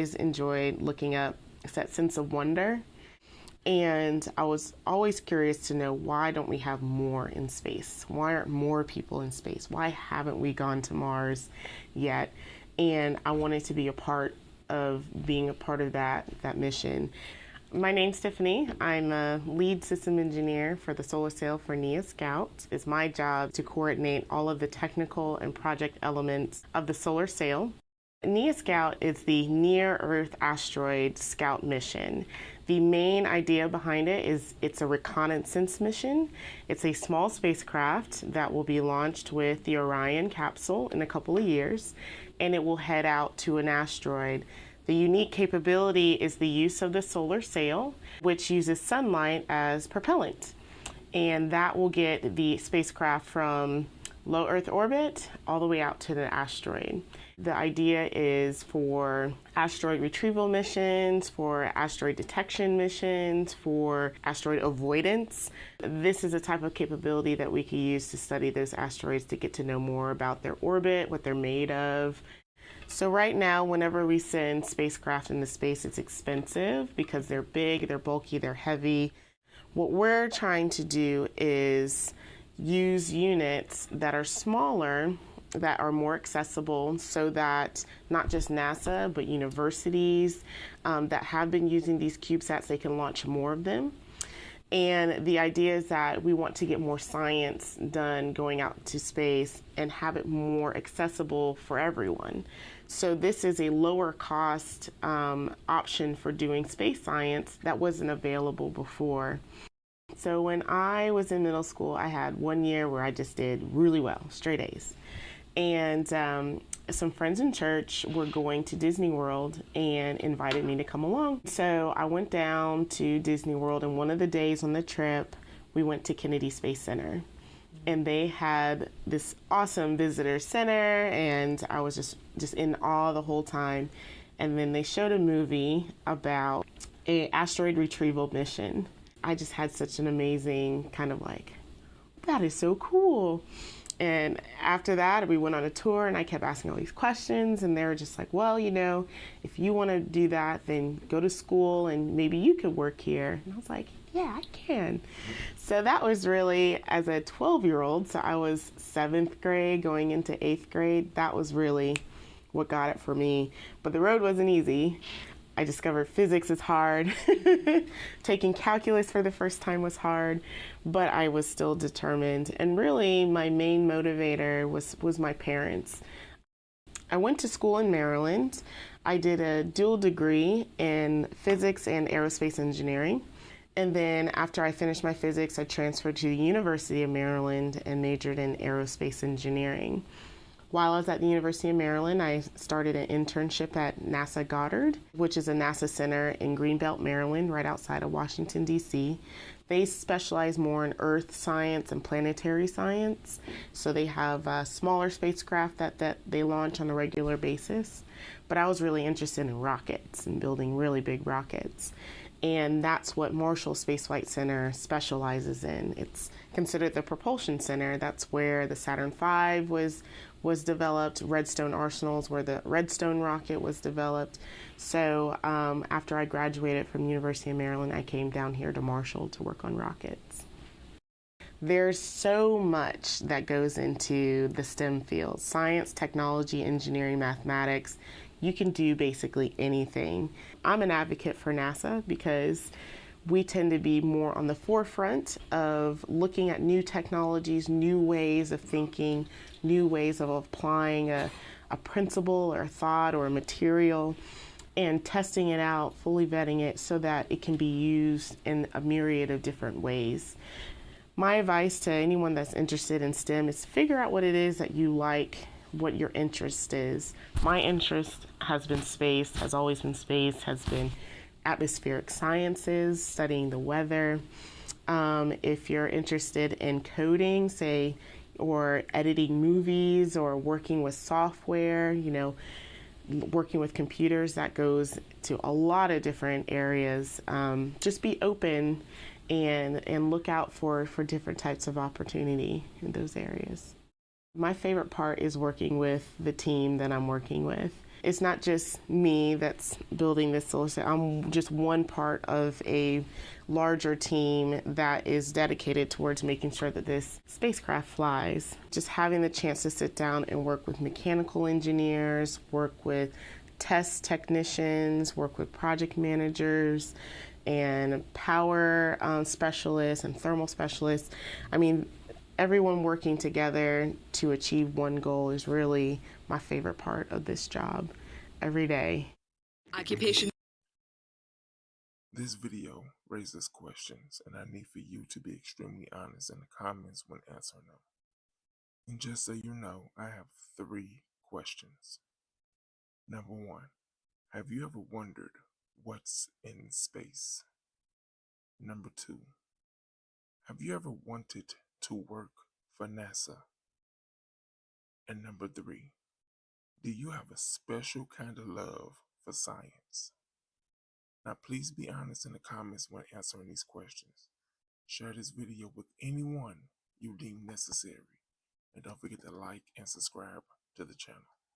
always enjoyed looking up. It's that sense of wonder. And I was always curious to know, why don't we have more in space? Why aren't more people in space? Why haven't we gone to Mars yet? And I wanted to be a part of being a part of that mission. My name's Tiffany. I'm a lead system engineer for the solar sail for NEA Scout. It's my job to coordinate all of the technical and project elements of the solar sail. NEA Scout is the Near Earth Asteroid Scout mission. The main idea behind it is it's a reconnaissance mission. It's a small spacecraft that will be launched with the Orion capsule in a couple of years, and it will head out to an asteroid. The unique capability is the use of the solar sail, which uses sunlight as propellant. And that will get the spacecraft from low Earth orbit all the way out to the asteroid. The idea is for asteroid retrieval missions, for asteroid detection missions, for asteroid avoidance. This is a type of capability that we can use to study those asteroids, to get to know more about their orbit, what they're made of. So right now, whenever we send spacecraft into space, it's expensive because they're big, they're bulky, they're heavy. What we're trying to do is use units that are smaller, that are more accessible, so that not just NASA, but universities that have been using these CubeSats, they can launch more of them. And the idea is that we want to get more science done going out to space and have it more accessible for everyone. So this is a lower cost option for doing space science that wasn't available before. So when I was in middle school, I had one year where I just did really well, straight A's. And some friends in church were going to Disney World and invited me to come along. So I went down to Disney World, and one of the days on the trip, we went to Kennedy Space Center. And they had this awesome visitor center, and I was just in awe the whole time. And then they showed a movie about an asteroid retrieval mission. I just had such an amazing kind of like, that is so cool. And after that, we went on a tour, and I kept asking all these questions, and they were just like, well, you know, if you want to do that, then go to school and maybe you could work here. And I was like, yeah, I can. So that was really, as a 12-year-old, so I was 7th grade going into 8th grade, that was really what got it for me. But the road wasn't easy. I discovered physics is hard. Taking calculus for the first time was hard, but I was still determined. And really, my main motivator was my parents. I went to school in Maryland. I did a dual degree in physics and aerospace engineering. And then after I finished my physics, I transferred to the University of Maryland and majored in aerospace engineering. While I was at the University of Maryland, I started an internship at NASA Goddard, which is a NASA center in Greenbelt, Maryland, right outside of Washington, D.C. They specialize more in Earth science and planetary science. So they have smaller spacecraft that they launch on a regular basis. But I was really interested in rockets and building really big rockets. And that's what Marshall Space Flight Center specializes in. It's considered the propulsion center. That's where the Saturn V was developed. Redstone Arsenal's where the Redstone rocket was developed. So after I graduated from the University of Maryland, I came down here to Marshall to work on rockets. There's so much that goes into the STEM field: science, technology, engineering, mathematics. You can do basically anything. I'm an advocate for NASA because we tend to be more on the forefront of looking at new technologies, new ways of thinking, new ways of applying a principle or a thought or a material, and testing it out, fully vetting it so that it can be used in a myriad of different ways. My advice to anyone that's interested in STEM is figure out what it is that you like, what your interest is. My interest has been space, has always been space, has been atmospheric sciences, studying the weather. If you're interested in coding, say, or editing movies or working with software, you know, working with computers, that goes to a lot of different areas. Just be open and look out for different types of opportunity in those areas. My favorite part is working with the team that I'm working with. it's not just me that's building this solar system. I'm just one part of a larger team that is dedicated towards making sure that this spacecraft flies. Just having the chance to sit down and work with mechanical engineers, work with test technicians, work with project managers, and power specialists and thermal specialists. I mean, everyone working together to achieve one goal is really my favorite part of this job every day. Occupation. This video raises questions, and I need for you to be extremely honest in the comments when answering them. And just so you know, I have 3 questions. Number 1, have you ever wondered what's in space? Number 2, have you ever wanted to work for NASA? And number 3, do you have a special kind of love for science? Now, please be honest in the comments when answering these questions. Share this video with anyone you deem necessary. And don't forget to like and subscribe to the channel.